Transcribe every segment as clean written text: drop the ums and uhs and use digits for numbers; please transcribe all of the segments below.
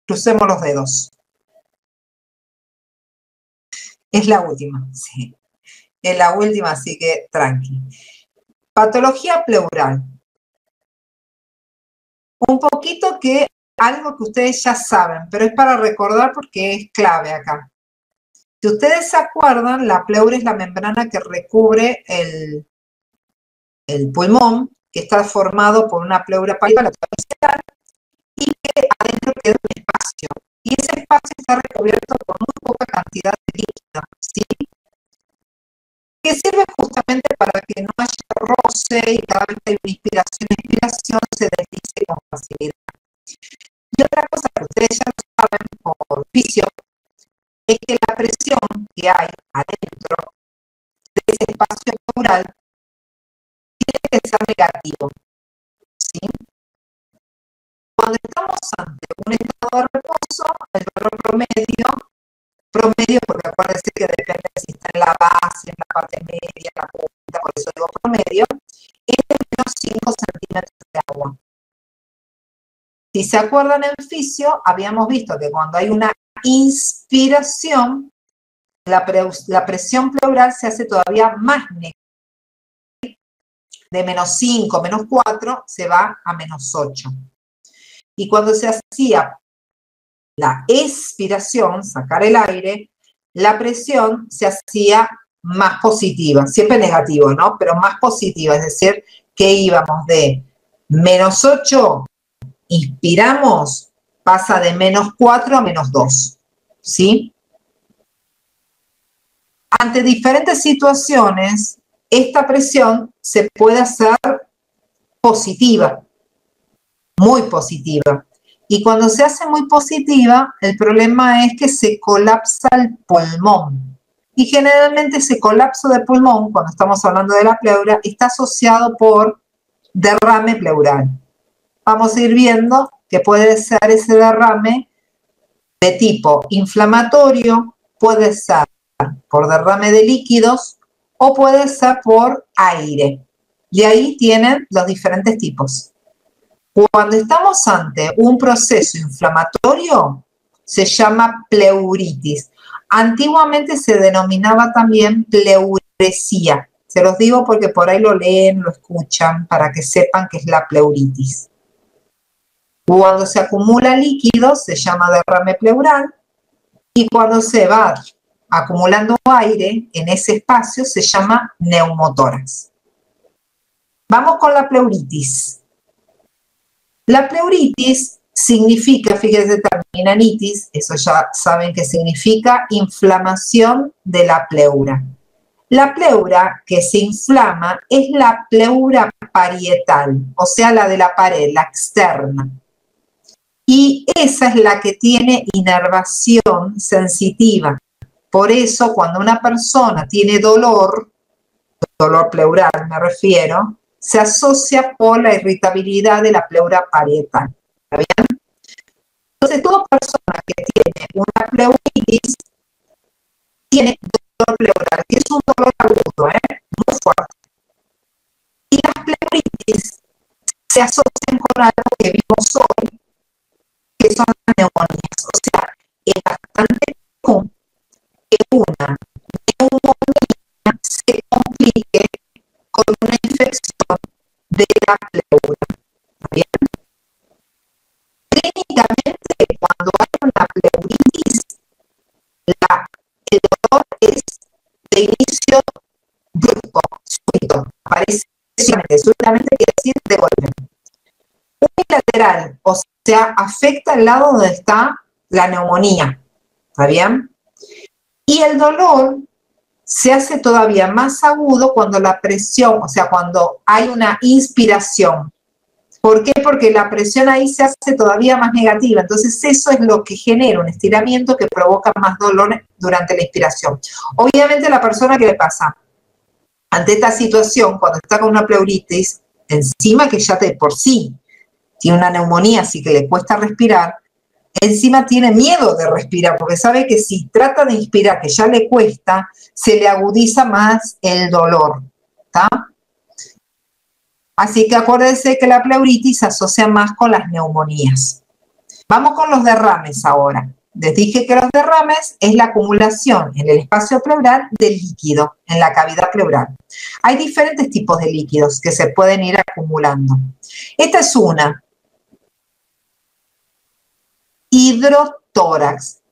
Crucemos los dedos. Es la última, sí. Es la última, así que tranqui. Patología pleural. Un poquito que algo que ustedes ya saben, pero es para recordar porque es clave acá. Si ustedes se acuerdan, la pleura es la membrana que recubre el pulmón, que está formado por una pleura parietal y que adentro queda un espacio. Y ese espacio está recubierto por muy poca cantidad de líquido, ¿sí? Que sirve justamente para que no haya roce y cada vez que hay una inspiración y expiración se deslice con facilidad. Y otra cosa que ustedes ya lo saben por oficio es que la presión que hay adentro de ese espacio pleural tiene que ser negativo, ¿sí? Cuando estamos ante un estado de reposo, el valor promedio porque acuérdense que depende si está en la base, en la parte media, en la punta, por eso digo promedio, es de menos 5 centímetros de agua. Si se acuerdan en fisio, habíamos visto que cuando hay una inspiración, la presión pleural se hace todavía más negativa. De menos 5, menos 4, se va a menos 8. Y cuando se hacía la expiración, sacar el aire, la presión se hacía más positiva, siempre negativo, ¿no? Pero más positiva, es decir, que íbamos de menos 8, inspiramos, pasa de menos 4 a menos 2, ¿sí? Ante diferentes situaciones, esta presión se puede hacer positiva, muy positiva. Y cuando se hace muy positiva, el problema es que se colapsa el pulmón. Y generalmente ese colapso de pulmón, cuando estamos hablando de la pleura, está asociado por derrame pleural. Vamos a ir viendo que puede ser ese derrame de tipo inflamatorio, puede ser por derrame de líquidos o puede ser por aire. Y ahí tienen los diferentes tipos. Cuando estamos ante un proceso inflamatorio, se llama pleuritis. Antiguamente se denominaba también pleuresía. Se los digo porque por ahí lo leen, lo escuchan, para que sepan que es la pleuritis. Cuando se acumula líquido, se llama derrame pleural. Y cuando se va acumulando aire en ese espacio, se llama neumotórax. Vamos con la pleuritis. La pleuritis significa, fíjense, termina en itis, eso ya saben que significa inflamación de la pleura. La pleura que se inflama es la pleura parietal, o sea, la de la pared, la externa. Y esa es la que tiene inervación sensitiva. Por eso, cuando una persona tiene dolor pleural me refiero, se asocia por la irritabilidad de la pleura parietal. ¿Está bien? Entonces, toda persona que tiene una pleuritis tiene dolor pleural, que es un dolor agudo, muy fuerte. Y las pleuritis se asocian con algo que vimos hoy, que son las neumonías. O sea, es bastante común que una neumonía se complique con una infección de la pleura. ¿Bien? Clínicamente, cuando hay una pleuritis, el dolor es de inicio brusco, súbito, aparece súbitamente quiere decir de golpe. Unilateral, o sea, afecta el lado donde está la neumonía. ¿Está bien? Y el dolor se hace todavía más agudo cuando la presión, o sea, cuando hay una inspiración. ¿Por qué? Porque la presión ahí se hace todavía más negativa. Entonces, eso es lo que genera un estiramiento que provoca más dolor durante la inspiración. Obviamente, la persona que le pasa ante esta situación, cuando está con una pleuritis, encima que ya de por sí tiene una neumonía, así que le cuesta respirar, encima tiene miedo de respirar, porque sabe que si trata de inspirar, que ya le cuesta, se le agudiza más el dolor, ¿está? Así que acuérdense que la pleuritis se asocia más con las neumonías. Vamos con los derrames ahora. Les dije que los derrames es la acumulación en el espacio pleural del líquido, en la cavidad pleural. Hay diferentes tipos de líquidos que se pueden ir acumulando. Esta es una. Hidrotórax,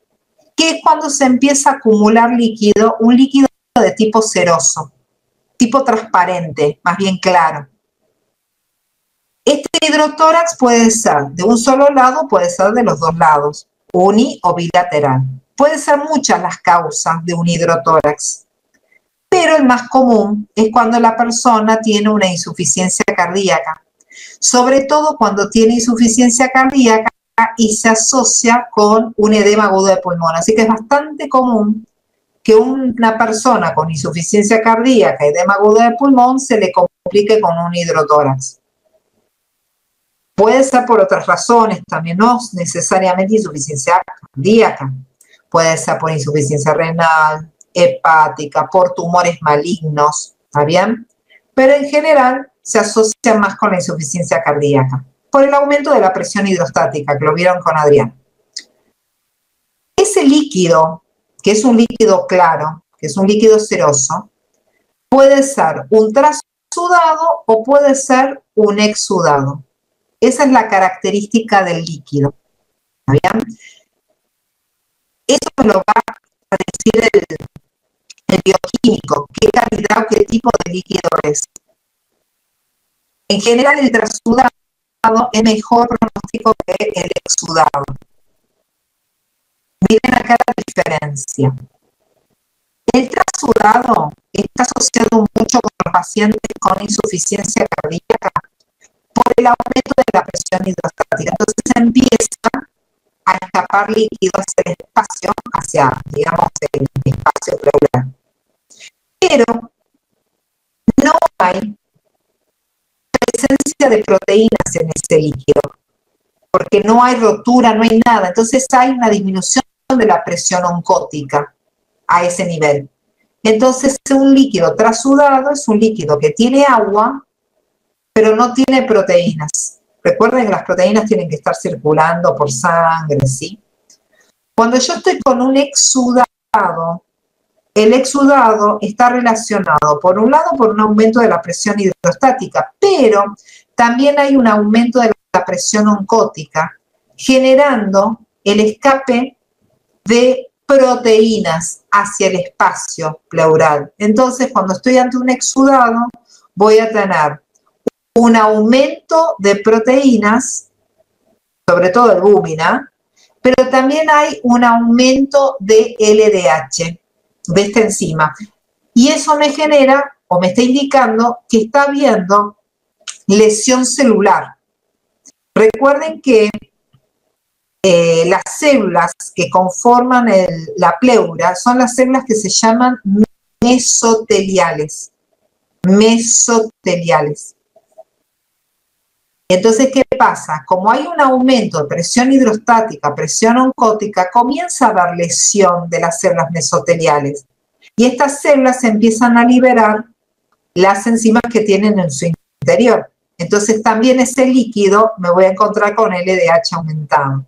que es cuando se empieza a acumular líquido, un líquido de tipo ceroso, tipo transparente, más bien claro. Este hidrotórax puede ser de un solo lado, puede ser de los dos lados, uni o bilateral. Pueden ser muchas las causas de un hidrotórax, pero el más común es cuando la persona tiene una insuficiencia cardíaca, sobre todo cuando tiene insuficiencia cardíaca y se asocia con un edema agudo de pulmón. Así que es bastante común que una persona con insuficiencia cardíaca y edema agudo de pulmón se le complique con un hidrotórax. Puede ser por otras razones, también no necesariamente insuficiencia cardíaca. Puede ser por insuficiencia renal, hepática, por tumores malignos, ¿está bien? Pero en general se asocia más con la insuficiencia cardíaca, por el aumento de la presión hidrostática, que lo vieron con Adrián. Ese líquido, que es un líquido claro, que es un líquido ceroso, puede ser un trasudado o puede ser un exudado. Esa es la característica del líquido. ¿Está bien? Eso me lo va a decir el bioquímico, qué calidad o qué tipo de líquido es. En general, el trasudado es mejor pronóstico que el exudado. Miren acá la diferencia. El trasudado está asociado mucho con los pacientes con insuficiencia cardíaca por el aumento de la presión hidrostática. Entonces empieza a escapar líquido hacia el espacio, hacia, digamos, el espacio pleural. Pero no hay presencia de proteínas en ese líquido, porque no hay rotura, no hay nada. Entonces hay una disminución de la presión oncótica a ese nivel. Entonces un líquido trasudado es un líquido que tiene agua, pero no tiene proteínas. Recuerden que las proteínas tienen que estar circulando por sangre, ¿sí? Cuando yo estoy con un exudado, el exudado está relacionado, por un lado, por un aumento de la presión hidrostática, pero también hay un aumento de la presión oncótica, generando el escape de proteínas hacia el espacio pleural. Entonces, cuando estoy ante un exudado, voy a tener un aumento de proteínas, sobre todo albúmina, pero también hay un aumento de LDH, de esta enzima. Y eso me genera, o me está indicando, que está habiendo lesión celular. Recuerden que las células que conforman la pleura son las células que se llaman mesoteliales. Mesoteliales. Entonces, ¿qué pasa? Como hay un aumento de presión hidrostática, presión oncótica, comienza a haber lesión de las células mesoteliales. Y estas células empiezan a liberar las enzimas que tienen en su interior. Entonces, también ese líquido me voy a encontrar con LDH aumentado.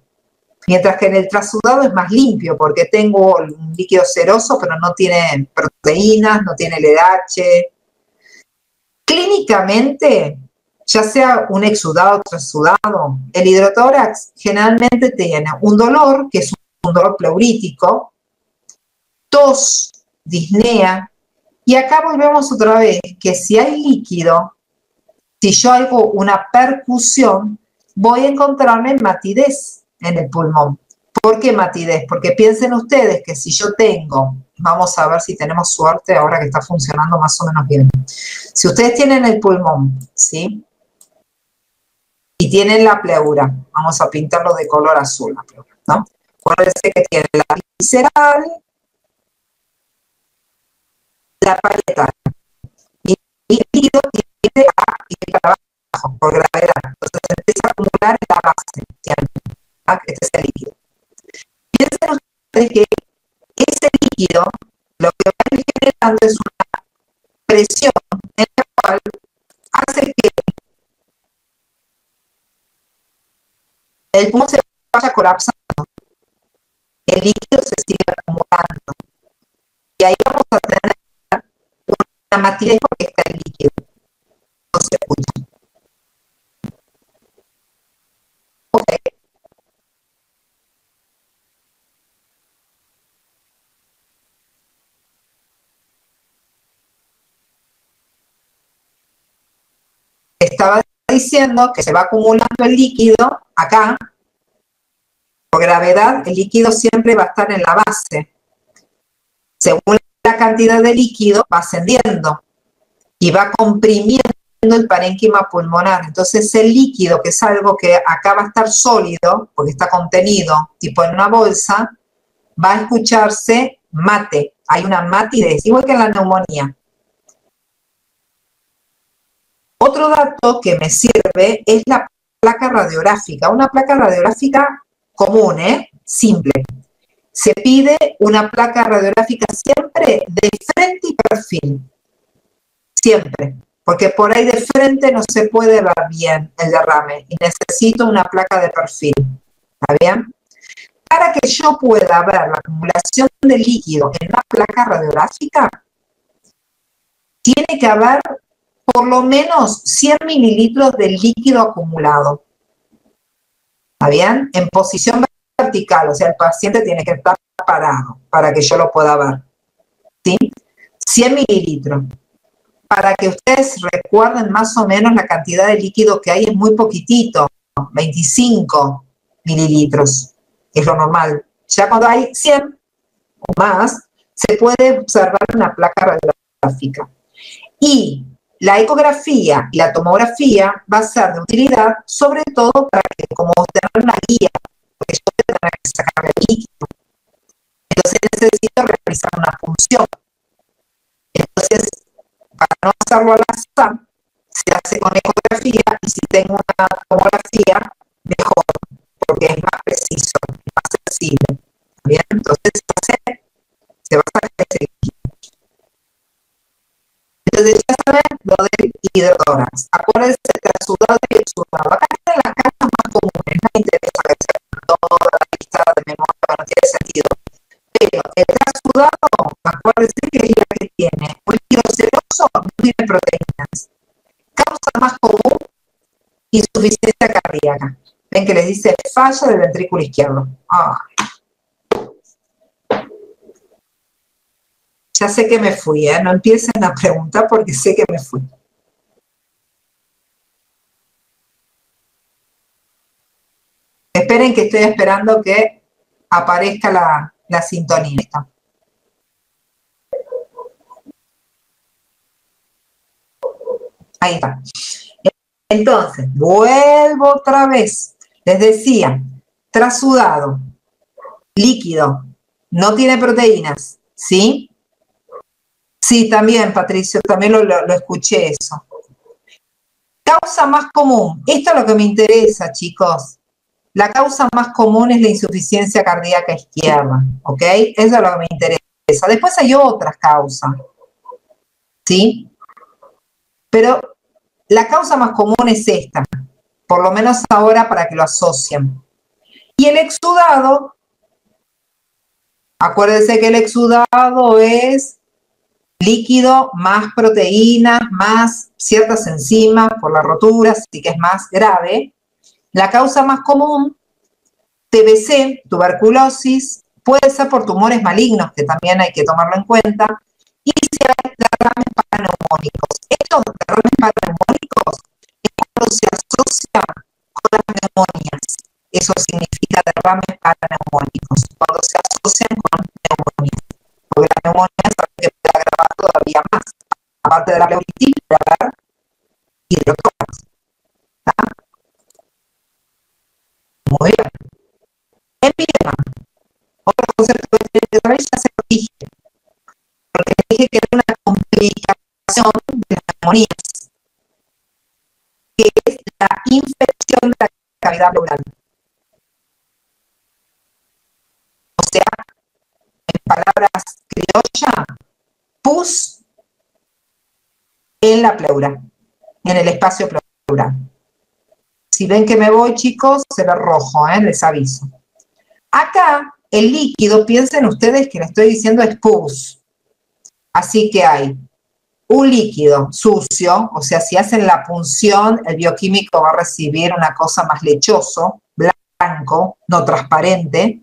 Mientras que en el trasudado es más limpio, porque tengo un líquido ceroso, pero no tiene proteínas, no tiene LDH. Clínicamente, ya sea un exudado o trasudado, el hidrotórax generalmente tiene un dolor, que es un dolor pleurítico, tos, disnea, y acá volvemos otra vez, que si hay líquido, si yo hago una percusión, voy a encontrarme matidez en el pulmón. ¿Por qué matidez? Porque piensen ustedes que si yo tengo, vamos a ver si tenemos suerte ahora que está funcionando más o menos bien. Si ustedes tienen el pulmón, ¿sí? Y tienen la pleura, vamos a pintarlo de color azul, la pleura, ¿no? Acuérdense que tiene la visceral, la parietal, y el líquido tiende a ir para abajo por gravedad. Entonces se empieza a acumular en la base, ¿sí? Este es el líquido. Piensen ustedes que ese líquido lo que va a ir generando es una presión en la cual hace que el pulmón se vaya colapsando, el líquido se sigue acumulando. Y ahí vamos a tener una matidez porque está el líquido. No se escucha. Ok. Estaba diciendo que se va acumulando el líquido acá. Por gravedad, el líquido siempre va a estar en la base. Según la cantidad de líquido, va ascendiendo y va comprimiendo el parénquima pulmonar. Entonces, el líquido, que es algo que acá va a estar sólido, porque está contenido, tipo en una bolsa, va a escucharse mate. Hay una matidez, igual que en la neumonía. Otro dato que me sirve es la placa radiográfica. Una placa radiográfica común, simple. Se pide una placa radiográfica siempre de frente y perfil. Siempre. Porque por ahí de frente no se puede ver bien el derrame y necesito una placa de perfil. ¿Está bien? Para que yo pueda ver la acumulación de líquido en la placa radiográfica, tiene que haber por lo menos 100 mililitros de líquido acumulado. ¿Está bien? En posición vertical, o sea, el paciente tiene que estar parado para que yo lo pueda ver. ¿Sí? 100 mililitros. Para que ustedes recuerden más o menos la cantidad de líquido que hay, es muy poquitito, 25 mililitros, es lo normal. Ya cuando hay 100 o más, se puede observar una placa radiográfica. Y la ecografía y la tomografía va a ser de utilidad, sobre todo para que, como tener una guía, porque yo voy a tener que sacar el líquido. Entonces necesito realizar una punción. Entonces, para no hacerlo al azar, se hace con ecografía y si tengo una tomografía, mejor, porque es más preciso, es más sensible. ¿Bien? Entonces se va a sacar ese líquido. Entonces ya saben lo del hidrotórax. Acuérdense del trasudado y exudado. Acá están las causas más comunes. No me interesa que sean toda la lista de memoria, no tiene sentido. Pero el trasudado, acuérdense que es la que tiene un líquido seroso, no tiene proteínas. Causa más común, insuficiencia cardíaca. Ven que les dice falla del ventrículo izquierdo. Ya sé que me fui, no empiecen a preguntar porque sé que me fui. Esperen que estoy esperando que aparezca la sintonía. Ahí está. Entonces, vuelvo otra vez. Les decía, trasudado, líquido, no tiene proteínas, ¿sí? Sí, también, Patricio, también lo escuché eso. Causa más común. Esto es lo que me interesa, chicos. La causa más común es la insuficiencia cardíaca izquierda, ¿ok? Eso es lo que me interesa. Después hay otras causas, ¿sí? Pero la causa más común es esta, por lo menos ahora para que lo asocien. Y el exudado, acuérdense que el exudado es líquido más proteínas, más ciertas enzimas por la rotura, así que es más grave. La causa más común, TBC, tuberculosis, puede ser por tumores malignos, que también hay que tomarlo en cuenta, y si hay derrames paraneumónicos. Estos derrames paraneumónicos es cuando se asocia con las neumonías. Eso significa derrames paraneumónicos, cuando se asocian con neumonías. Porque la neumonía es algo que puede agravar todavía más. Aparte de la pleuritis, puede haber hidrotórax. Muy bien. Empidema. Otro concepto de ya se lo dije. Porque dije que era una complicación de las neumonías, que es la infección de la cavidad pleural. O sea, en palabras criollas, pus en la pleura, en el espacio pleural. ¿Sí? Si ven que me voy, chicos, se ve rojo, les aviso. Acá, el líquido, piensen ustedes que le estoy diciendo es pus. Así que hay un líquido sucio, o sea, si hacen la punción, el bioquímico va a recibir una cosa más lechoso, blanco, no transparente,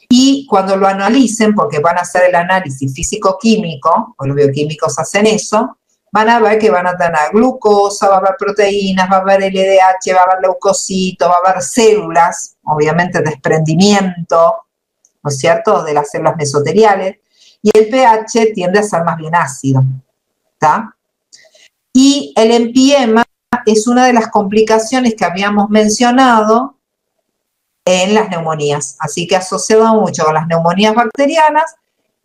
y cuando lo analicen, porque van a hacer el análisis físico-químico, o los bioquímicos hacen eso, van a ver que van a tener glucosa, va a haber proteínas, va a haber LDH, va a haber leucocitos, va a haber células, obviamente desprendimiento, ¿no es cierto?, de las células mesoteliales, y el pH tiende a ser más bien ácido, ¿está? Y el empiema es una de las complicaciones que habíamos mencionado en las neumonías, así que asociado mucho con las neumonías bacterianas,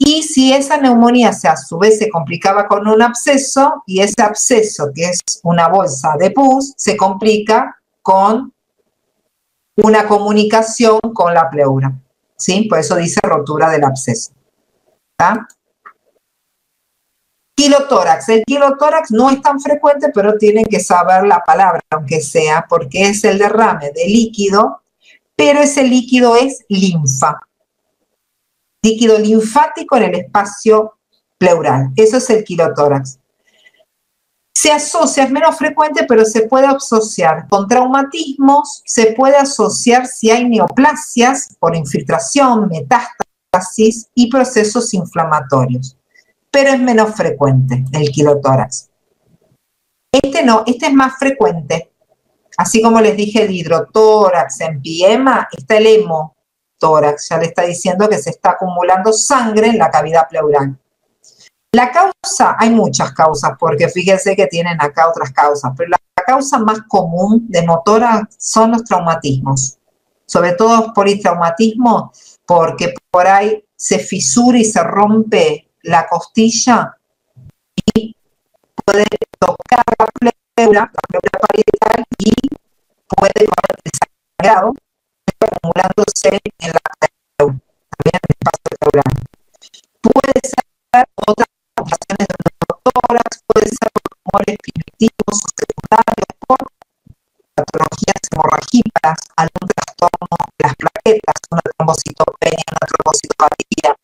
y si esa neumonía a su vez se complicaba con un absceso, y ese absceso, que es una bolsa de pus, se complica con una comunicación con la pleura, ¿sí? Por eso dice rotura del absceso, ¿está? Quilotórax. El quilotórax no es tan frecuente, pero tienen que saber la palabra, aunque sea, porque es el derrame de líquido, pero ese líquido es linfa. Líquido linfático en el espacio pleural. Eso es el quilotórax. Se asocia, es menos frecuente, pero se puede asociar con traumatismos, se puede asociar si hay neoplasias por infiltración, metástasis y procesos inflamatorios. Pero es menos frecuente el quilotórax. Este no, este es más frecuente. Así como les dije el hidrotórax, empiema, está el hemotórax, ya le está diciendo que se está acumulando sangre en la cavidad pleural. La causa, hay muchas causas, porque fíjense que tienen acá otras causas, pero la causa más común de hemotórax son los traumatismos, sobre todo politraumatismo, porque por ahí se fisura y se rompe la costilla y puede tocar la pleura parietal y puede haber desangrado acumulándose en la pleura, también en el espacio pleural. Puede ser otras complicaciones de neumotórax, puede ser por tumores primitivos o secundarios, por patologías hemorragíparas, algún trastorno de las plaquetas, una trombocitopenia, una trombocitopatía.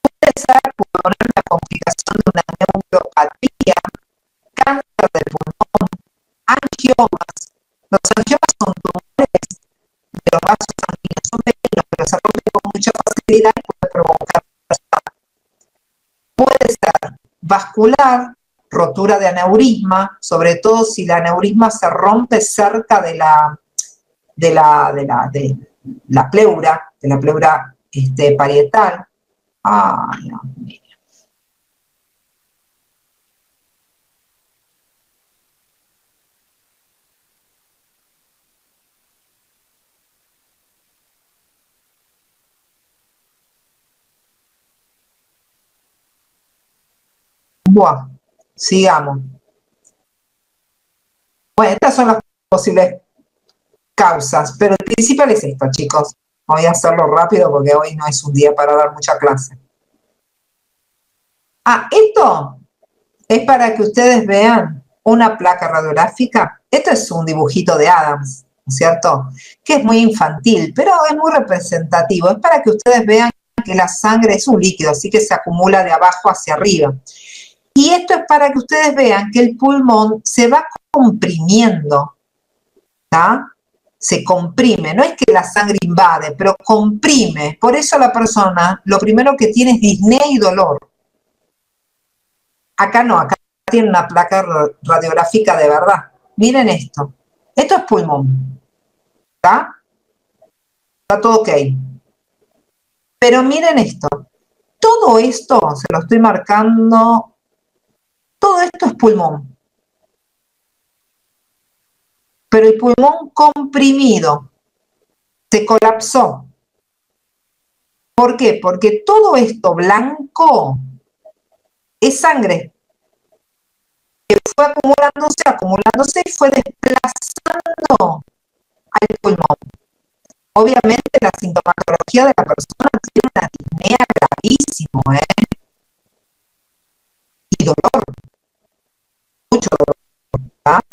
Puede ser por una complicación de una neuropatía, cáncer del pulmón, angiomas. Los angiomas son tumores de los vasos sanguíneos, son pequeños, pero se rompen con mucha facilidad y puede provocar. Puede ser vascular, rotura de aneurisma, sobre todo si la aneurisma se rompe cerca de la pleura, parietal. Ay, Dios mío. Buah, sigamos. Bueno, estas son las posibles causas, pero el principal es esto, chicos. Voy a hacerlo rápido porque hoy no es un día para dar mucha clase. Esto es para que ustedes vean una placa radiográfica. Esto es un dibujito de Adams, ¿no es cierto? Que es muy infantil, pero es muy representativo. Es para que ustedes vean que la sangre es un líquido, así que se acumula de abajo hacia arriba. Y esto es para que ustedes vean que el pulmón se va comprimiendo, ¿tá? Se comprime, no es que la sangre invade, pero comprime. Por eso la persona lo primero que tiene es disnea y dolor. Acá no, acá tiene una placa radiográfica de verdad. Miren esto. Esto es pulmón, ¿está? Está todo ok. Pero miren esto. Todo esto, se lo estoy marcando, todo esto es pulmón. Pero el pulmón comprimido se colapsó. ¿Por qué? Porque todo esto blanco es sangre que fue acumulándose y fue desplazando al pulmón. Obviamente la sintomatología de la persona tiene una disnea gravísimo, y dolor, mucho dolor, ¿verdad?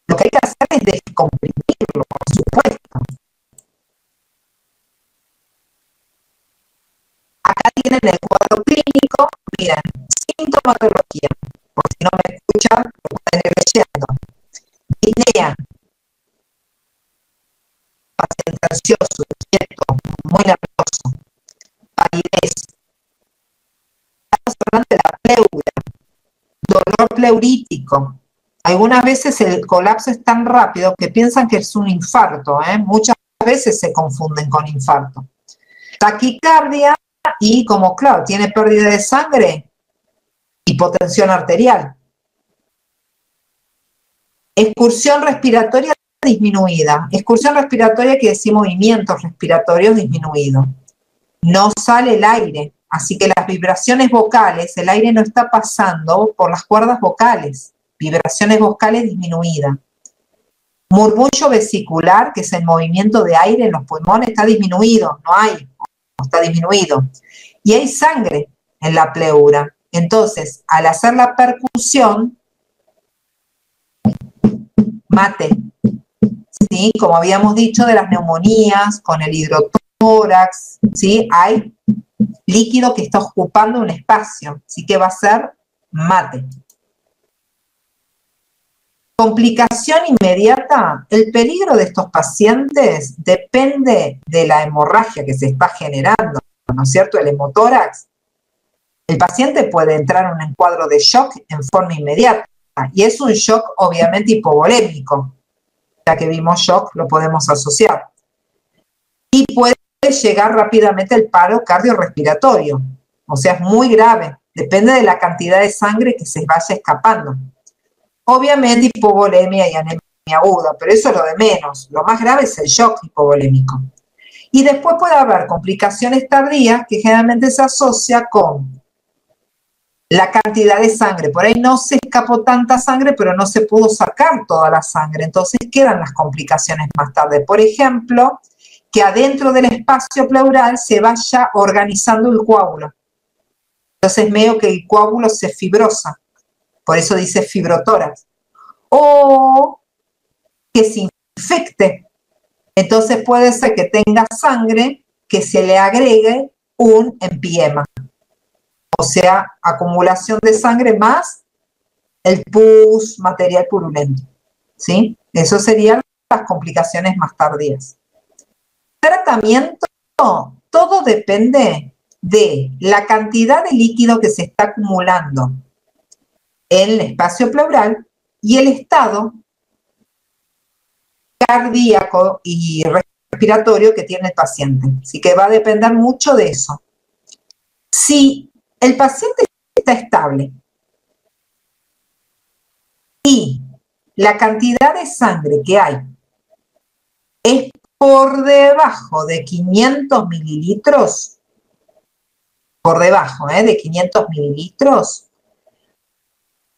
Lo que hay que hacer es descomprimir en el cuadro clínico, miren, sintomatología, por si no me escuchan, lo pueden ir leyendo. Disnea, paciente ansioso, inquieto, muy nervioso, palidez. Estamos hablando de la pleura, dolor pleurítico. Algunas veces el colapso es tan rápido que piensan que es un infarto, ¿eh? Muchas veces se confunden con infarto. Taquicardia y como, claro, tiene pérdida de sangre, hipotensión arterial. Excursión respiratoria disminuida. Excursión respiratoria quiere decir movimientos respiratorios disminuidos. No sale el aire, así que las vibraciones vocales, el aire no está pasando por las cuerdas vocales. Vibraciones vocales disminuidas. Murmullo vesicular, que es el movimiento de aire en los pulmones, está disminuido, no está disminuido. Y hay sangre en la pleura. Entonces, al hacer la percusión, mate, ¿sí? Como habíamos dicho de las neumonías, con el hidrotórax, ¿sí? Hay líquido que está ocupando un espacio, así que va a ser mate. Complicación inmediata, el peligro de estos pacientes depende de la hemorragia que se está generando, ¿no es cierto? El hemotórax. El paciente puede entrar en un cuadro de shock en forma inmediata y es un shock obviamente hipovolémico, ya que vimos shock lo podemos asociar. Y puede llegar rápidamente el paro cardiorrespiratorio, o sea, es muy grave, depende de la cantidad de sangre que se vaya escapando. Obviamente hipovolemia y anemia aguda, pero eso es lo de menos. Lo más grave es el shock hipovolémico. Y después puede haber complicaciones tardías que generalmente se asocia con la cantidad de sangre. Por ahí no se escapó tanta sangre, pero no se pudo sacar toda la sangre. Entonces quedan las complicaciones más tarde. Por ejemplo, que adentro del espacio pleural se vaya organizando el coágulo. Entonces medio que el coágulo se fibrosa. Por eso dice fibrotórax. O que se infecte. Entonces puede ser que tenga sangre que se le agregue un empiema. O sea, acumulación de sangre más el pus, material purulento. ¿Sí? Eso serían las complicaciones más tardías. Tratamiento, todo depende de la cantidad de líquido que se está acumulando en el espacio pleural y el estado cardíaco y respiratorio que tiene el paciente. Así que va a depender mucho de eso. Si el paciente está estable y la cantidad de sangre que hay es por debajo de 500 mililitros, por debajo de 500 mililitros,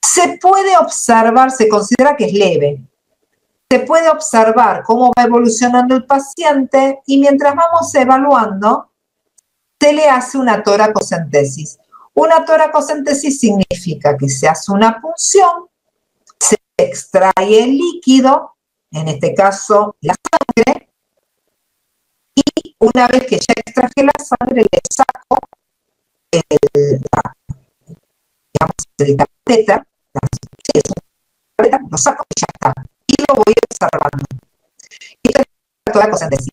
se puede observar, se considera que es leve, se puede observar cómo va evolucionando el paciente y mientras vamos evaluando, se le hace una toracocentesis. Una toracocentesis significa que se hace una punción, se extrae el líquido, en este caso la sangre, y una vez que ya extraje la sangre, le saco el catéter, lo saco y ya está. Y lo voy observando. Esto es la toracocentesis.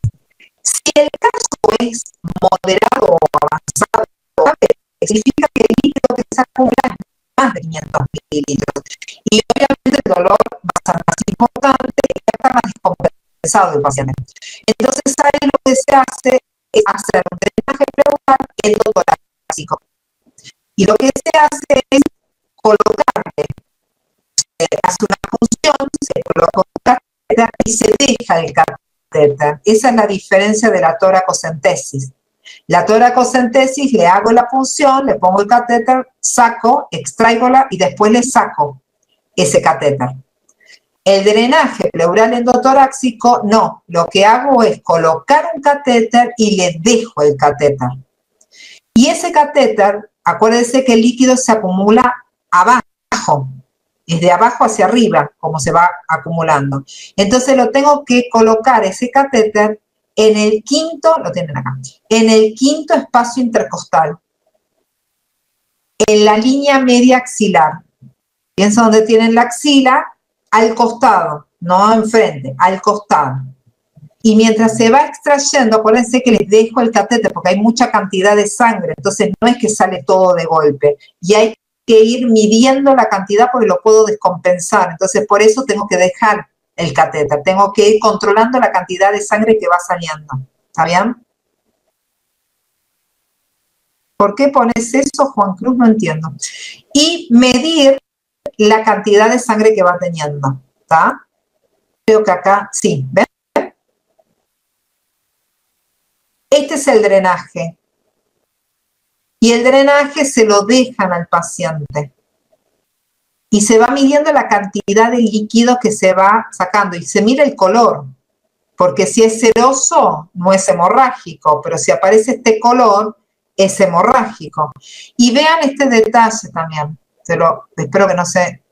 Si el caso es moderado o avanzado, significa que el líquido que se acumula es más de 500 mililitros. Y obviamente el dolor va a ser más importante y va a estar más descompensado el paciente. Entonces ahí lo que se hace es hacer un drenaje pleural endotorácico. Y lo que se hace es colocarle, se hace una punción, se coloca un catéter y se deja el catéter. Esa es la diferencia de la toracocentesis. La toracocentesis, le hago la punción, le pongo el catéter, saco, extraigola y después le saco ese catéter. El drenaje pleural endotorácico, no. Lo que hago es colocar un catéter y le dejo el catéter. Y ese catéter, acuérdense que el líquido se acumula abajo, es de abajo hacia arriba, como se va acumulando. Entonces lo tengo que colocar ese catéter en el quinto, lo tienen acá, en el quinto espacio intercostal. en la línea media axilar. Piensa donde tienen la axila, al costado, no enfrente, al costado. Y mientras se va extrayendo, acuérdense que les dejo el catéter porque hay mucha cantidad de sangre, entonces no es que sale todo de golpe. Y hay que ir midiendo la cantidad porque lo puedo descompensar. Entonces por eso tengo que dejar el catéter, tengo que ir controlando la cantidad de sangre que va saliendo. ¿Está bien? ¿Por qué pones eso, Juan Cruz? No entiendo. Y medir la cantidad de sangre que va teniendo. ¿Está? Creo que acá, sí, ¿ven? Este es el drenaje. Y el drenaje se lo dejan al paciente. Y se va midiendo la cantidad de líquido que se va sacando. Y se mira el color. Porque si es ceroso, no es hemorrágico. Pero si aparece este color, es hemorrágico. Y vean este detalle también. Espero que no se...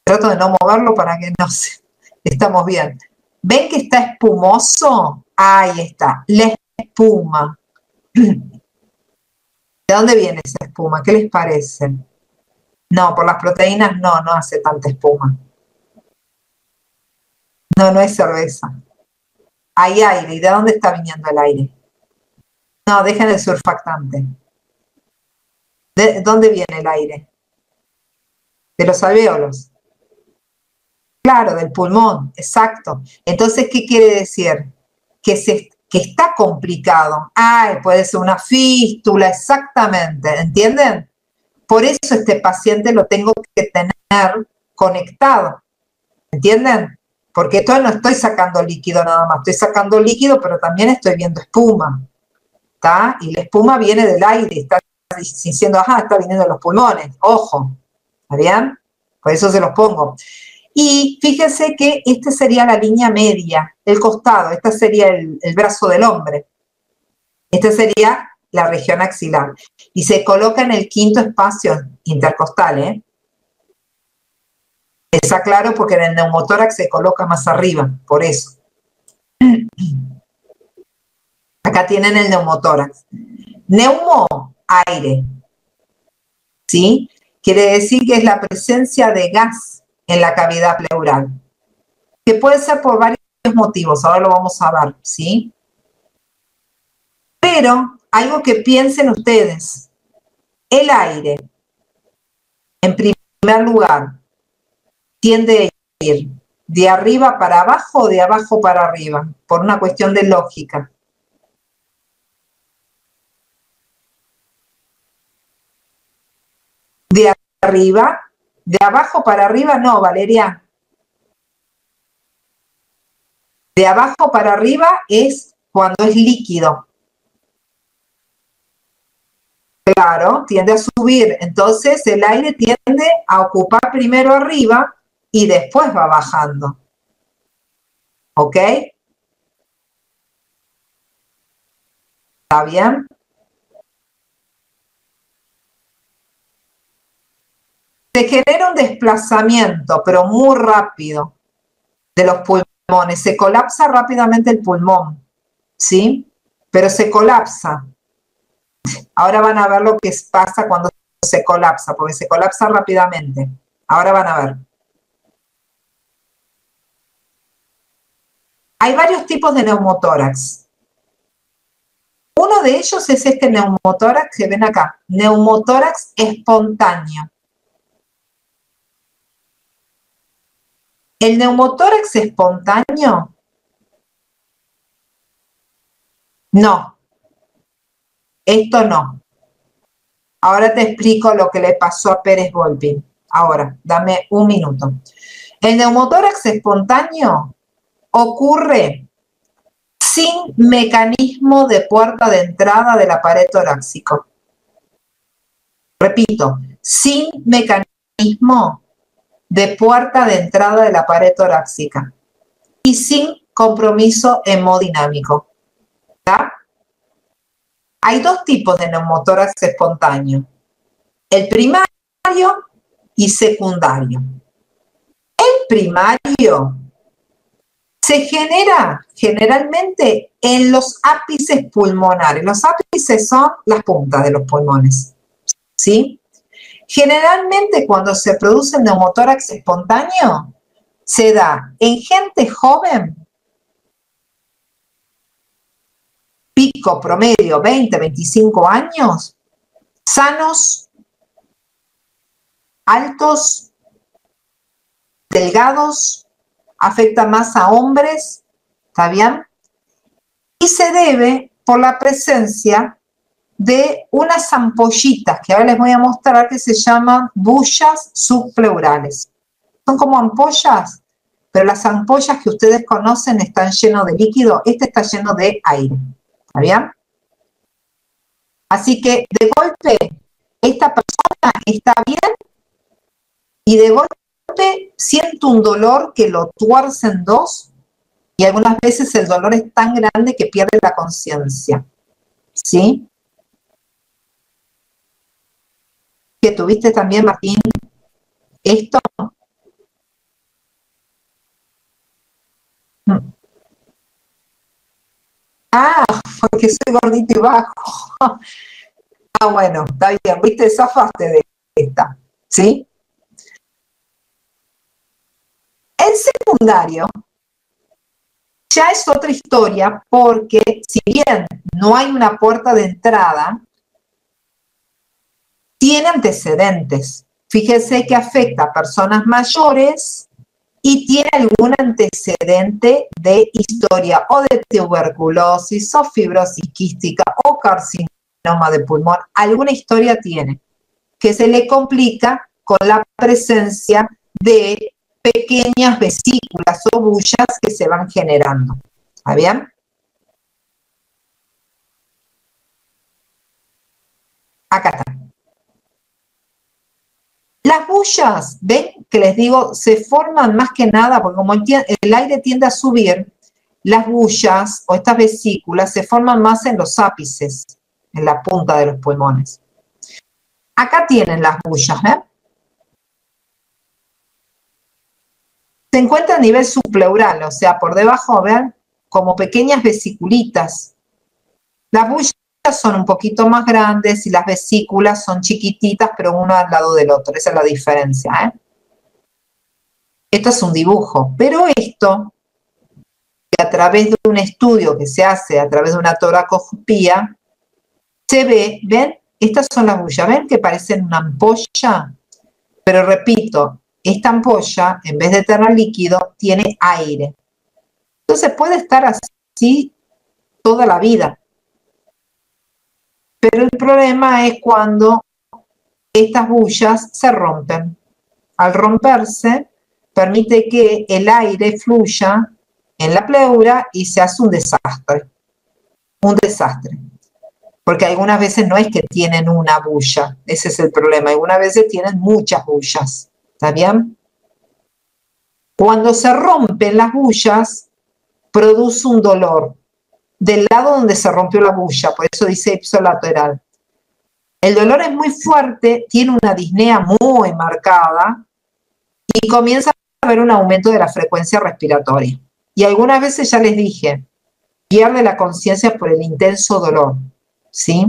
Trato de no moverlo para que no se... Estamos bien. ¿Ven que está espumoso? Ahí está. La espuma. ¿De dónde viene esa espuma? ¿Qué les parece? No, por las proteínas no hace tanta espuma. No es cerveza. Hay aire. ¿Y de dónde está viniendo el aire? No, dejen el surfactante. ¿De dónde viene el aire? De los alvéolos. Claro, del pulmón, exacto. Entonces, ¿qué quiere decir? Que está complicado. Puede ser una fístula, exactamente, ¿entienden? Por eso este paciente lo tengo que tener conectado, ¿entienden? Porque esto no estoy sacando líquido nada más, estoy sacando líquido, pero también estoy viendo espuma, ¿está? Y la espuma viene del aire, está diciendo, está viniendo de los pulmones, ojo, ¿está bien? Por eso se los pongo. Y fíjense que esta sería la línea media, el costado, este sería el brazo del hombre. Esta sería la región axilar. Y se coloca en el quinto espacio intercostal, ¿eh? Está claro porque en el neumotórax se coloca más arriba, por eso. Acá tienen el neumotórax. Neumo, aire. ¿Sí? Quiere decir que es la presencia de gas en la cavidad pleural, que puede ser por varios motivos, ahora lo vamos a ver, ¿sí? Pero algo que piensen ustedes, el aire, en primer lugar, tiende a ir de arriba para abajo o de abajo para arriba, por una cuestión de lógica. De arriba, de abajo para arriba no, Valeria. De abajo para arriba es cuando es líquido. Claro, tiende a subir. Entonces el aire tiende a ocupar primero arriba y después va bajando. ¿Ok? ¿Está bien? Se genera un desplazamiento, pero muy rápido, de los pulmones. Se colapsa rápidamente el pulmón, ¿sí? Pero se colapsa. Ahora van a ver lo que pasa cuando se colapsa, porque se colapsa rápidamente. Ahora van a ver. Hay varios tipos de neumotórax. Uno de ellos es este neumotórax que ven acá, neumotórax espontáneo. El neumotórax espontáneo, no, esto no. Ahora te explico lo que le pasó a Pérez Volpin. Ahora, dame un minuto. El neumotórax espontáneo ocurre sin mecanismo de puerta de entrada del aparato torácico. Repito, sin mecanismo de puerta de entrada de la pared torácica y sin compromiso hemodinámico. ¿Está? Hay dos tipos de neumotórax espontáneo, el primario y secundario. El primario se genera generalmente en los ápices pulmonares. Los ápices son las puntas de los pulmones, ¿sí? Generalmente cuando se produce el neumotórax espontáneo, se da en gente joven, pico promedio 20, 25 años, sanos, altos, delgados, afecta más a hombres, ¿está bien? Y se debe por la presencia de unas ampollitas que ahora les voy a mostrar que se llaman bullas subpleurales. Son como ampollas, pero las ampollas que ustedes conocen están llenas de líquido, este está lleno de aire, ¿está bien? Así que de golpe esta persona está bien y de golpe siente un dolor que lo tuerce en dos y algunas veces el dolor es tan grande que pierde la conciencia, ¿sí? ¿Que tuviste también, Martín, esto? Ah, porque soy gordito y bajo. Ah, bueno, está bien, viste, zafaste de esta, ¿sí? En secundario, ya es otra historia porque si bien no hay una puerta de entrada, tiene antecedentes. Fíjese que afecta a personas mayores y tiene algún antecedente de historia o de tuberculosis o fibrosis quística o carcinoma de pulmón. Alguna historia tiene que se le complica con la presencia de pequeñas vesículas o bullas que se van generando. ¿Está bien? Acá está. Las bullas, ven que les digo, se forman más que nada, porque como el aire tiende a subir, las bullas o estas vesículas se forman más en los ápices, en la punta de los pulmones. Acá tienen las bullas, ¿ven? Se encuentra a nivel subpleural, o sea, por debajo, ven, como pequeñas vesiculitas. Las bullas son un poquito más grandes y las vesículas son chiquititas, pero uno al lado del otro. Esa es la diferencia, ¿eh? Esto es un dibujo, pero esto, a través de un estudio que se hace a través de una toracoscopía, se ve, ¿ven? Estas son las bullas, ¿ven? Que parecen una ampolla, pero repito, esta ampolla, en vez de tener líquido, tiene aire. Entonces puede estar así toda la vida. Pero el problema es cuando estas bullas se rompen. Al romperse, permite que el aire fluya en la pleura y se hace un desastre. Un desastre. Porque algunas veces no es que tienen una bulla, ese es el problema. Algunas veces tienen muchas bullas. ¿Está bien? Cuando se rompen las bullas, produce un dolor del lado donde se rompió la bulla, por eso dice ipsilateral. El dolor es muy fuerte, tiene una disnea muy marcada y comienza a haber un aumento de la frecuencia respiratoria. Y algunas veces ya les dije, pierde la conciencia por el intenso dolor, ¿sí?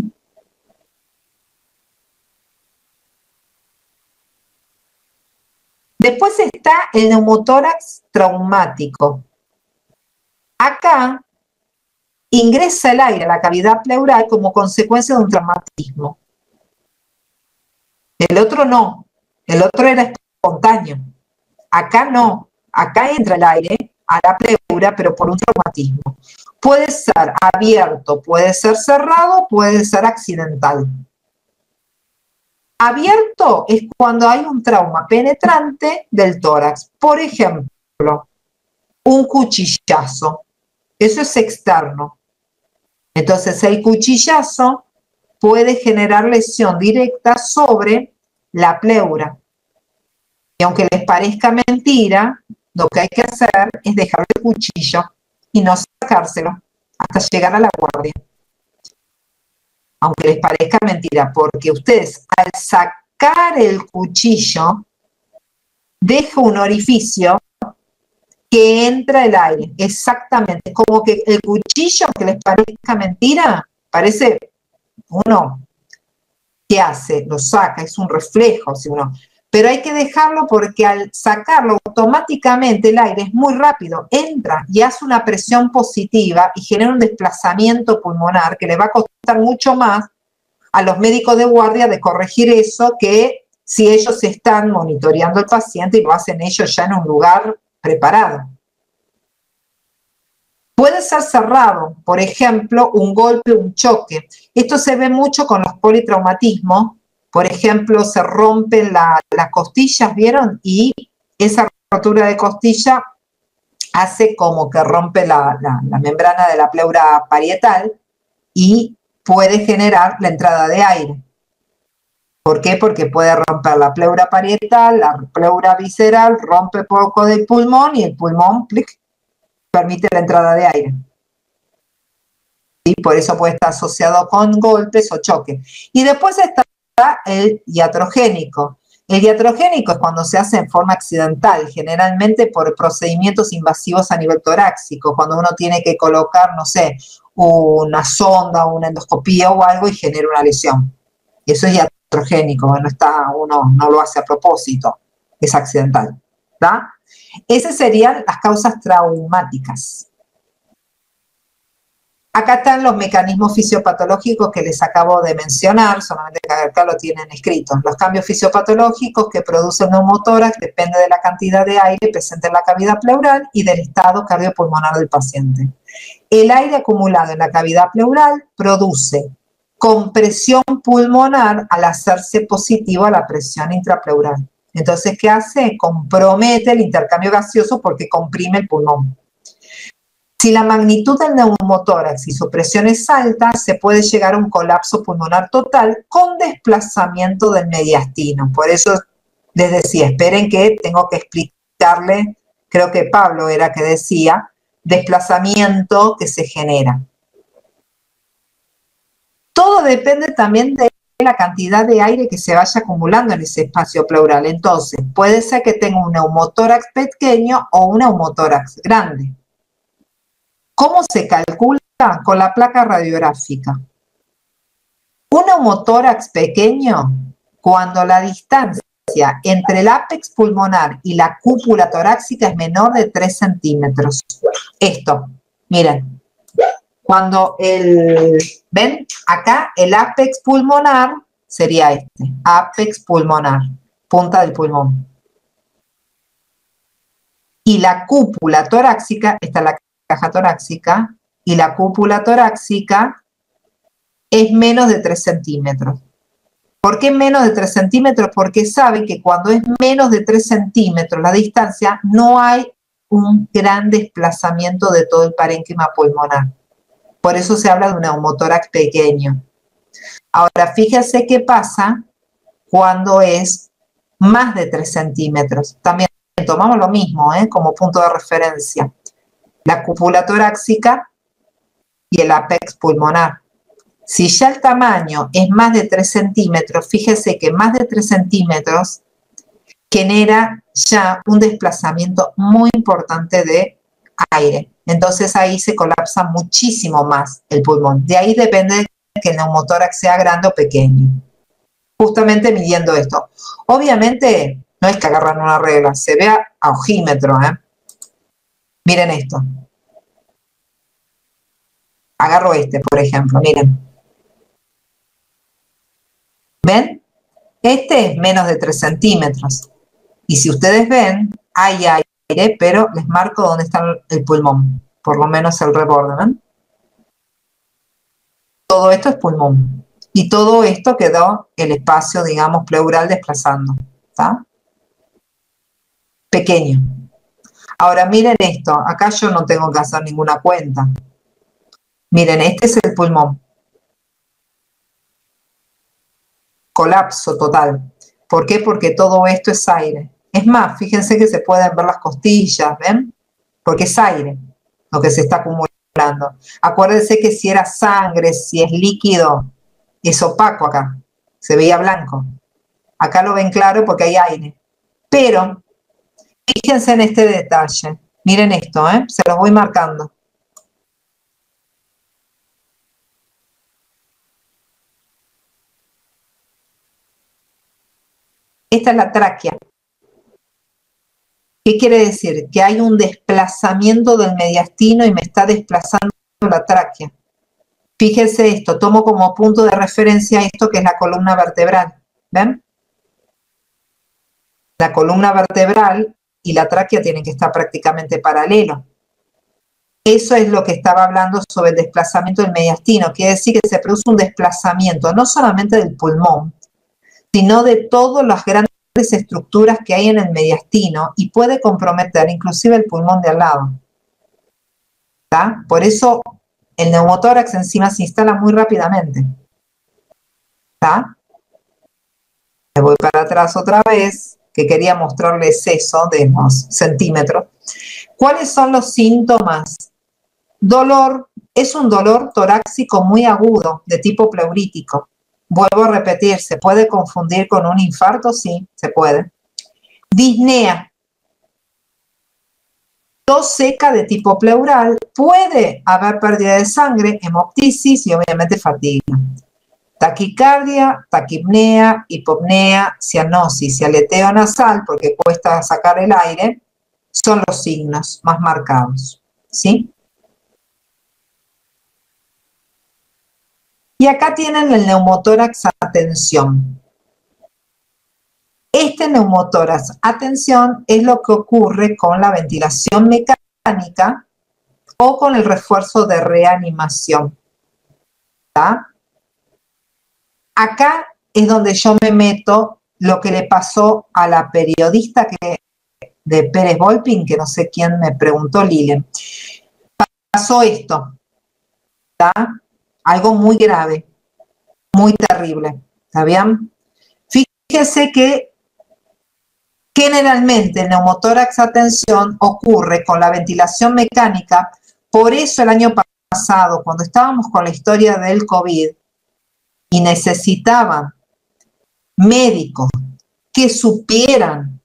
Después está el neumotórax traumático. Acá ingresa el aire a la cavidad pleural como consecuencia de un traumatismo. El otro no, el otro era espontáneo. Acá no, acá entra el aire a la pleura, pero por un traumatismo. Puede ser abierto, puede ser cerrado, puede ser accidental. Abierto es cuando hay un trauma penetrante del tórax. Por ejemplo, un cuchillazo. Eso es externo. Entonces, el cuchillazo puede generar lesión directa sobre la pleura. Y aunque les parezca mentira, lo que hay que hacer es dejar el cuchillo y no sacárselo hasta llegar a la guardia. Aunque les parezca mentira, porque ustedes al sacar el cuchillo deja un orificio que entra el aire, exactamente, como que el cuchillo, aunque les parezca mentira, parece uno ¿qué hace? Lo saca, es un reflejo, si uno... Pero hay que dejarlo porque al sacarlo automáticamente el aire es muy rápido, entra y hace una presión positiva y genera un desplazamiento pulmonar que le va a costar mucho más a los médicos de guardia de corregir eso que si ellos están monitoreando al paciente y lo hacen ellos ya en un lugar preparado. Puede ser cerrado, por ejemplo, un golpe, un choque. Esto se ve mucho con los politraumatismos. Por ejemplo, se rompen las costillas, ¿vieron? Y esa rotura de costilla hace como que rompe la membrana de la pleura parietal y puede generar la entrada de aire. ¿Por qué? Porque puede romper la pleura parietal, la pleura visceral, rompe poco del pulmón y el pulmón plic, permite la entrada de aire. ¿Sí? Por eso puede estar asociado con golpes o choques. Y después está el iatrogénico. El iatrogénico es cuando se hace en forma accidental, generalmente por procedimientos invasivos a nivel torácico, cuando uno tiene que colocar, no sé, una sonda, una endoscopía o algo y genera una lesión. Eso es iatrogénico, uno no lo hace a propósito, es accidental. ¿Da? Esas serían las causas traumáticas. Acá están los mecanismos fisiopatológicos que les acabo de mencionar, solamente que acá lo tienen escrito. Los cambios fisiopatológicos que produce el neumotórax depende de la cantidad de aire presente en la cavidad pleural y del estado cardiopulmonar del paciente. El aire acumulado en la cavidad pleural produce compresión pulmonar al hacerse positivo a la presión intrapleural. Entonces, ¿qué hace? Compromete el intercambio gaseoso porque comprime el pulmón. Si la magnitud del neumotórax y su presión es alta, se puede llegar a un colapso pulmonar total con desplazamiento del mediastino. Por eso les decía, esperen que tengo que explicarle, creo que Pablo era que decía, desplazamiento que se genera. Todo depende también de la cantidad de aire que se vaya acumulando en ese espacio pleural. Entonces, puede ser que tenga un neumotórax pequeño o un neumotórax grande. ¿Cómo se calcula? Con la placa radiográfica. Un neumotórax pequeño, cuando la distancia entre el ápex pulmonar y la cúpula torácica es menor de 3 centímetros. Esto, miren, cuando ven acá el ápex pulmonar sería este, ápex pulmonar, punta del pulmón. Y la cúpula torácica, esta es la caja torácica, y la cúpula torácica es menos de 3 centímetros. ¿Por qué menos de 3 centímetros? Porque saben que cuando es menos de 3 centímetros la distancia, no hay un gran desplazamiento de todo el parénquima pulmonar. Por eso se habla de un neumotórax pequeño. Ahora, fíjense qué pasa cuando es más de 3 centímetros. También tomamos lo mismo, como punto de referencia. La cúpula torácica y el ápex pulmonar. Si ya el tamaño es más de 3 centímetros, fíjese que más de 3 centímetros genera ya un desplazamiento muy importante de aire. Entonces ahí se colapsa muchísimo más el pulmón. De ahí depende que el neumotórax sea grande o pequeño. Justamente midiendo esto. Obviamente no es que agarran una regla, se ve a ojímetro. Miren esto. Agarro este, por ejemplo, miren. ¿Ven? Este es menos de 3 centímetros. Y si ustedes ven, hay aire, pero les marco dónde está el pulmón. Por lo menos el reborde, ¿ven? Todo esto es pulmón. Y todo esto quedó el espacio, digamos, pleural desplazando. ¿Está? Pequeño. Ahora miren esto. Acá yo no tengo que hacer ninguna cuenta. Miren, este es el pulmón. Colapso total. ¿Por qué? Porque todo esto es aire. Es más, fíjense que se pueden ver las costillas, ¿ven? Porque es aire lo que se está acumulando. Acuérdense que si era sangre, si es líquido, es opaco acá. Se veía blanco. Acá lo ven claro porque hay aire. Pero, fíjense en este detalle. Miren esto, se los voy marcando. Esta es la tráquea. ¿Qué quiere decir? Que hay un desplazamiento del mediastino y me está desplazando la tráquea. Fíjese esto, tomo como punto de referencia esto que es la columna vertebral. ¿Ven? La columna vertebral y la tráquea tienen que estar prácticamente paralelos. Eso es lo que estaba hablando sobre el desplazamiento del mediastino. Quiere decir que se produce un desplazamiento no solamente del pulmón, sino de todas las grandes estructuras que hay en el mediastino y puede comprometer inclusive el pulmón de al lado. ¿Tá? Por eso el neumotórax encima se instala muy rápidamente. ¿Tá? Me voy para atrás otra vez, que quería mostrarles eso de los centímetros. ¿Cuáles son los síntomas? Dolor, es un dolor torácico muy agudo, de tipo pleurítico. Vuelvo a repetir, ¿se puede confundir con un infarto? Sí, se puede. Disnea. Tos seca de tipo pleural, puede haber pérdida de sangre, hemoptisis y obviamente fatiga. Taquicardia, taquipnea, hipopnea, cianosis y aleteo nasal, porque cuesta sacar el aire, son los signos más marcados, ¿sí? Y acá tienen el neumotórax a tensión. Este neumotórax a tensión es lo que ocurre con la ventilación mecánica o con el refuerzo de reanimación. ¿Tá? Acá es donde yo me meto lo que le pasó a la periodista de Pérez Volpin, que no sé quién me preguntó, Lilian. Pasó esto, ¿tá? Algo muy grave, muy terrible, ¿está bien? Fíjese que generalmente el neumotórax a tensión ocurre con la ventilación mecánica, por eso el año pasado, cuando estábamos con la historia del COVID y necesitaban médicos que supieran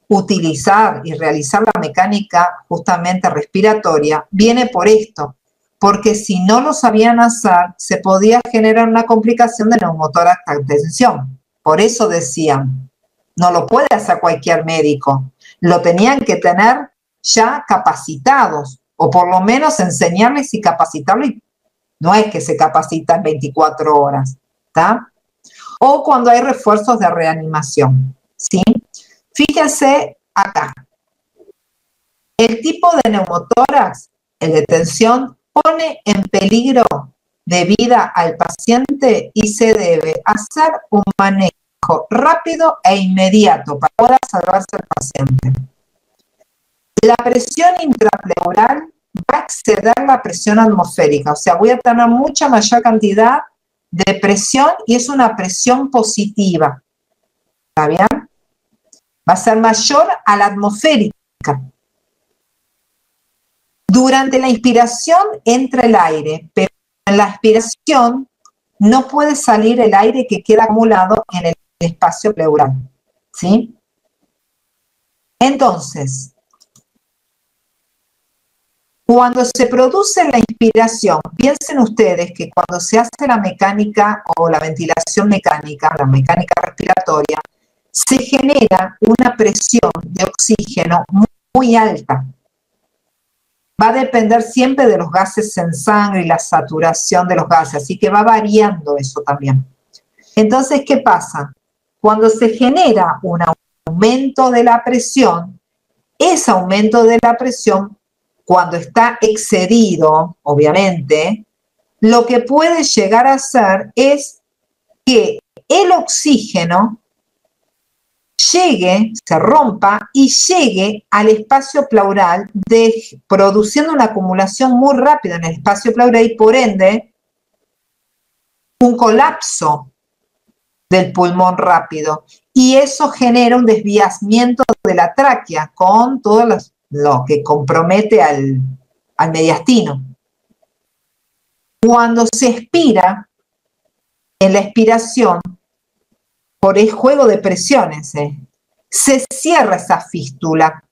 utilizar y realizar la mecánica justamente respiratoria, viene por esto, porque si no lo sabían hacer, se podía generar una complicación de neumotórax a tensión. Por eso decían, no lo puede hacer cualquier médico, lo tenían que tener ya capacitados, o por lo menos enseñarles y capacitarlos, y no es que se capacitan 24 horas, ¿está? O cuando hay refuerzos de reanimación, ¿sí? Fíjense acá, el tipo de neumotórax, el de tensión, pone en peligro de vida al paciente y se debe hacer un manejo rápido e inmediato para poder salvarse al paciente. La presión intrapleural va a exceder la presión atmosférica, o sea, voy a tener mucha mayor cantidad de presión y es una presión positiva, ¿está bien? Va a ser mayor a la atmosférica. Durante la inspiración entra el aire, pero en la expiración no puede salir el aire que queda acumulado en el espacio pleural, ¿sí? Entonces, cuando se produce la inspiración, piensen ustedes que cuando se hace la mecánica o la ventilación mecánica, la mecánica respiratoria, se genera una presión de oxígeno muy alta. Va a depender siempre de los gases en sangre y la saturación de los gases, así que va variando eso también. Entonces, ¿qué pasa? Cuando se genera un aumento de la presión, ese aumento de la presión, cuando está excedido, obviamente, lo que puede llegar a hacer es que el oxígeno llegue, se rompa y llegue al espacio pleural, produciendo una acumulación muy rápida en el espacio pleural y por ende un colapso del pulmón rápido. Y eso genera un desviamiento de la tráquea con todo lo que compromete al mediastino. Cuando se expira, en la expiración, por el juego de presiones, se cierra esa fístula,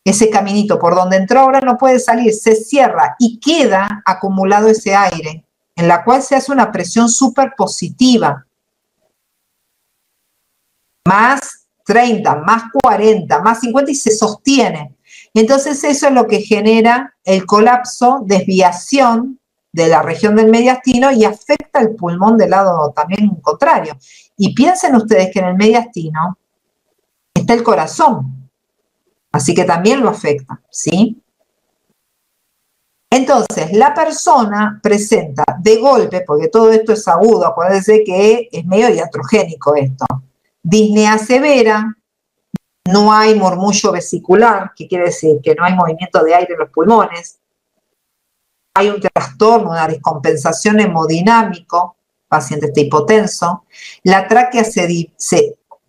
ese caminito por donde entró ahora no puede salir, se cierra y queda acumulado ese aire, en la cual se hace una presión súper positiva. más 30, más 40, más 50 y se sostiene. Entonces eso es lo que genera el colapso, desviación de la región del mediastino y afecta el pulmón del lado también contrario. Y piensen ustedes que en el mediastino está el corazón, así que también lo afecta, ¿sí? Entonces, la persona presenta de golpe, porque todo esto es agudo, acuérdense que es medio iatrogénico esto, disnea severa, no hay murmullo vesicular, que quiere decir que no hay movimiento de aire en los pulmones, hay un trastorno, una descompensación hemodinámico, paciente está hipotenso, la tráquea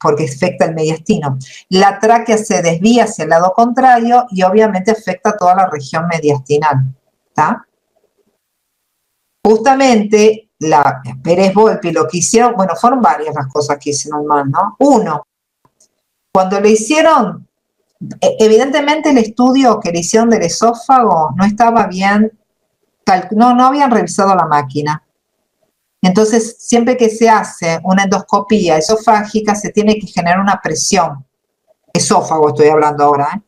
porque afecta el mediastino, la tráquea se desvía hacia el lado contrario y obviamente afecta toda la región mediastinal, ¿está? Justamente la Pérez Volpi lo que hicieron, bueno, fueron varias las cosas que hicieron mal, ¿no? Uno, cuando le hicieron, evidentemente el estudio que le hicieron del esófago no estaba bien, no habían revisado la máquina. Entonces, siempre que se hace una endoscopía esofágica, se tiene que generar una presión. Esófago estoy hablando ahora, ¿eh?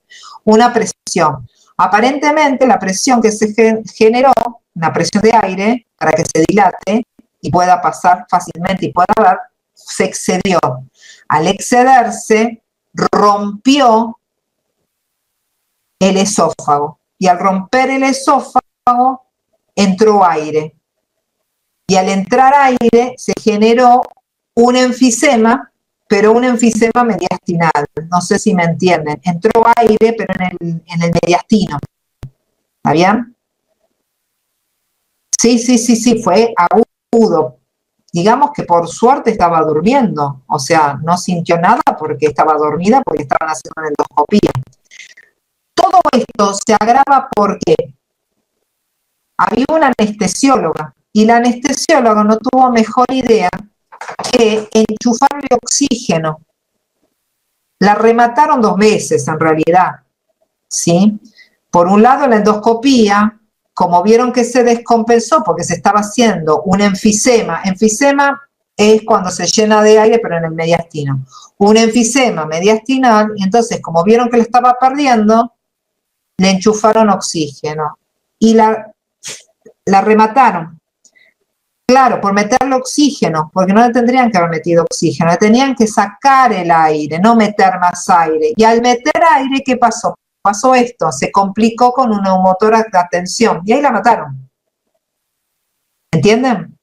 Una presión. Aparentemente, la presión que se generó, una presión de aire, para que se dilate y pueda pasar fácilmente y pueda ver, se excedió. Al excederse, rompió el esófago. Y al romper el esófago, entró aire. Y al entrar aire se generó un enfisema, pero un enfisema mediastinal. No sé si me entienden. Entró aire, pero en el mediastino. ¿Está bien? Sí, fue agudo. Digamos que por suerte estaba durmiendo. O sea, no sintió nada porque estaba dormida, porque estaban haciendo una endoscopía. Todo esto se agrava porque había una anestesióloga y la anestesióloga no tuvo mejor idea que enchufarle oxígeno. La remataron 2 veces en realidad, ¿sí? Por un lado la endoscopía, como vieron que se descompensó porque se estaba haciendo un enfisema. Enfisema es cuando se llena de aire pero en el mediastino. Un enfisema mediastinal, y entonces como vieron que lo estaba perdiendo, le enchufaron oxígeno y la remataron. Claro, por meterle oxígeno, porque no le tendrían que haber metido oxígeno, le tenían que sacar el aire, no meter más aire. Y al meter aire, ¿qué pasó? Pasó esto, se complicó con un neumotórax de atención y ahí la mataron. ¿Entienden?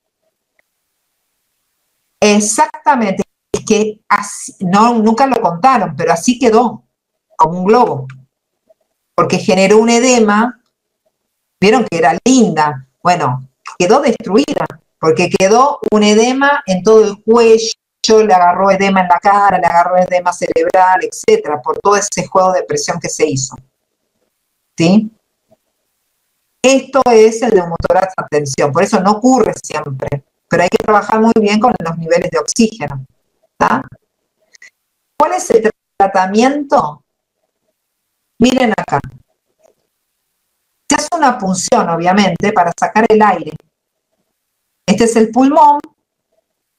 Exactamente. Es que así, no, nunca lo contaron, pero así quedó, como un globo. Porque generó un edema, vieron que era linda, bueno, quedó destruida. Porque quedó un edema en todo el cuello, le agarró edema en la cara, le agarró edema cerebral, etcétera, por todo ese juego de presión que se hizo. ¿Sí? Esto es el neumotórax a tensión, por eso no ocurre siempre, pero hay que trabajar muy bien con los niveles de oxígeno. ¿Tá? ¿Cuál es el tratamiento? Miren acá. Se hace una punción, obviamente, para sacar el aire. Este es el pulmón,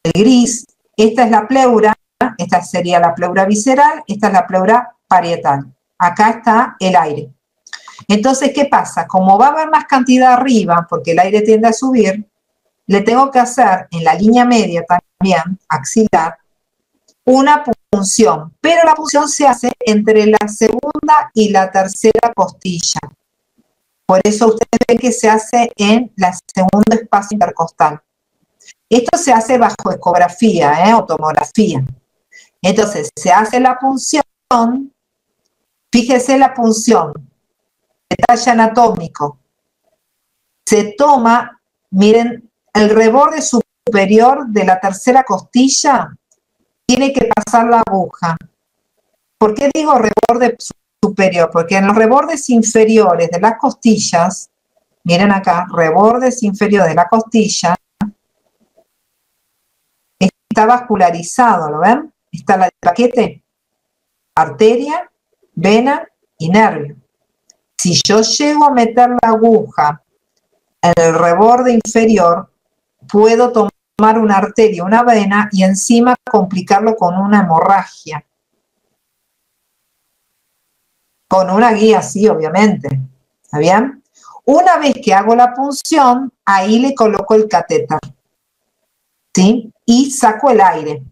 el gris, esta es la pleura, esta sería la pleura visceral, esta es la pleura parietal. Acá está el aire. Entonces, ¿qué pasa? Como va a haber más cantidad arriba, porque el aire tiende a subir, le tengo que hacer en la línea media también, axilar, una punción. Pero la punción se hace entre la segunda y la tercera costilla. Por eso ustedes ven que se hace en el segundo espacio intercostal. Esto se hace bajo ecografía, o tomografía. Entonces, se hace la punción, fíjese la punción, detalle anatómico. Se toma, miren, el reborde superior de la tercera costilla, tiene que pasar la aguja. ¿Por qué digo reborde superior? Porque en los rebordes inferiores de las costillas, miren acá, rebordes inferiores de la costilla, está vascularizado, ¿lo ven? Está el paquete, arteria, vena y nervio. Si yo llego a meter la aguja en el reborde inferior, puedo tomar tomar una arteria, una vena y encima complicarlo con una hemorragia. Con una guía, sí, obviamente. ¿Está bien? Una vez que hago la punción, ahí le coloco el catéter. ¿Sí? Y saco el aire.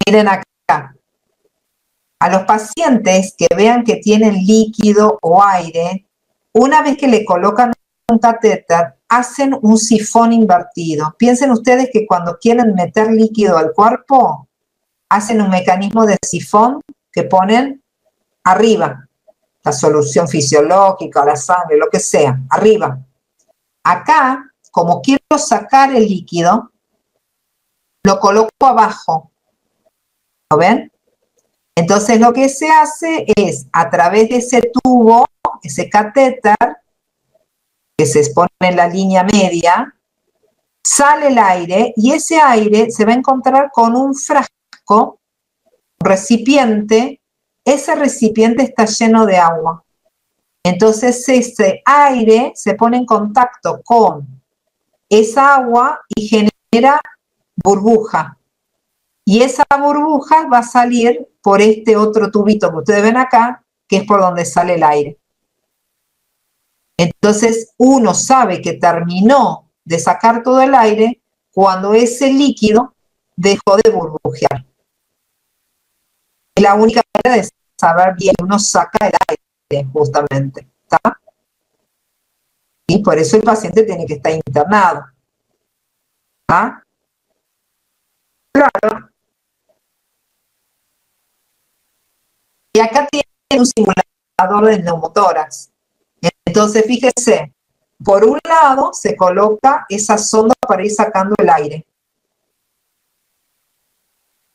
Miren acá. A los pacientes que vean que tienen líquido o aire, una vez que le colocan un catéter, hacen un sifón invertido. Piensen ustedes que cuando quieren meter líquido al cuerpo, hacen un mecanismo de sifón que ponen arriba, la solución fisiológica, la sangre, lo que sea, arriba. Acá, como quiero sacar el líquido, lo coloco abajo. ¿Lo ven? Entonces lo que se hace es, a través de ese tubo, ese catéter, que se expone en la línea media, sale el aire y ese aire se va a encontrar con un frasco, un recipiente. Ese recipiente está lleno de agua. Entonces ese aire se pone en contacto con esa agua y genera burbuja. Y esa burbuja va a salir por este otro tubito que ustedes ven acá, que es por donde sale el aire. Entonces uno sabe que terminó de sacar todo el aire cuando ese líquido dejó de burbujear. Es la única manera de saber bien, uno saca el aire, justamente. ¿Está? Y por eso el paciente tiene que estar internado. ¿Está? Claro. Y acá tiene un simulador de neumotórax. Entonces, fíjese, por un lado se coloca esa sonda para ir sacando el aire.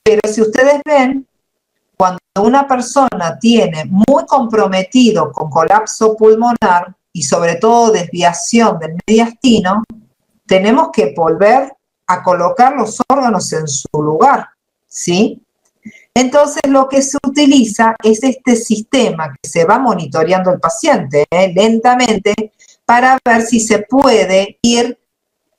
Pero si ustedes ven, cuando una persona tiene muy comprometido con colapso pulmonar y sobre todo desviación del mediastino, tenemos que volver a colocar los órganos en su lugar, ¿sí? Entonces lo que se utiliza es este sistema que se va monitoreando el paciente lentamente para ver si se puede ir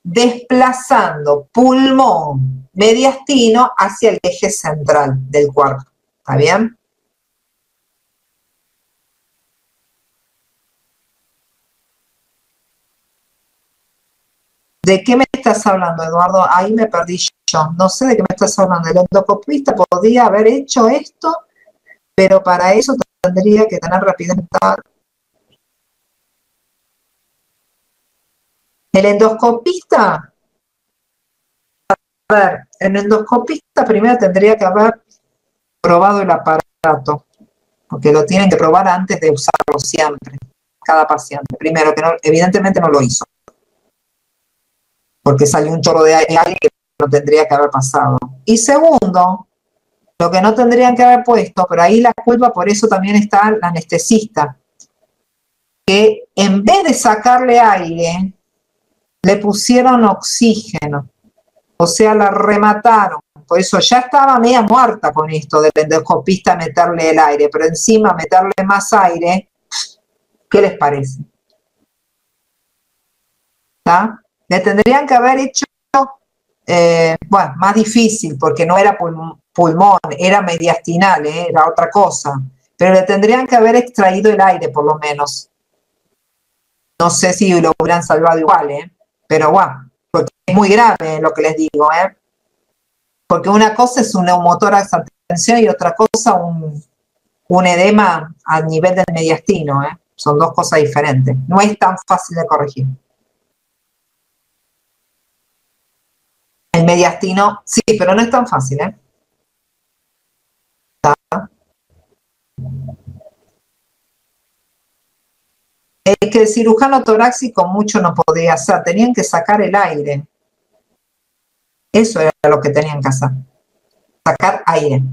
desplazando pulmón mediastino hacia el eje central del cuerpo. ¿Está bien? ¿De qué me estás hablando, Eduardo? Ahí me perdí yo. No sé de qué me estás hablando. El endoscopista podría haber hecho esto, pero para eso tendría que tener rapidez mental. El endoscopista, a ver, el endoscopista primero tendría que haber probado el aparato, porque lo tienen que probar antes de usarlo siempre, cada paciente. Primero, que no, evidentemente no lo hizo, porque salió un chorro de aire que no tendría que haber pasado. Y segundo, lo que no tendrían que haber puesto, pero ahí la culpa, por eso también está el anestesista, que en vez de sacarle aire, le pusieron oxígeno, o sea, la remataron. Por eso ya estaba media muerta con esto del endoscopista meterle el aire, pero encima meterle más aire, ¿qué les parece? ¿Está? Le tendrían que haber hecho, bueno, más difícil, porque no era pulmón, era mediastinal, era otra cosa. Pero le tendrían que haber extraído el aire, por lo menos. No sé si lo hubieran salvado igual, pero bueno, porque es muy grave lo que les digo, porque una cosa es un neumotórax a tensión y otra cosa un edema a nivel del mediastino, son dos cosas diferentes. No es tan fácil de corregir. El mediastino, sí, pero no es tan fácil, Es que el cirujano torácico mucho no podía hacer, tenían que sacar el aire. Eso era lo que tenían que hacer. Sacar aire.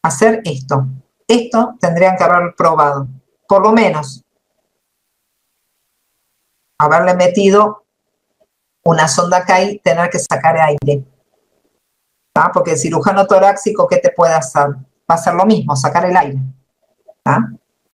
Hacer esto. Esto tendrían que haber probado. Por lo menos. Haberle metido una sonda acá y tener que sacar aire. ¿Ah? Porque el cirujano torácico, ¿qué te puede hacer? Va a hacer lo mismo, sacar el aire. ¿Ah?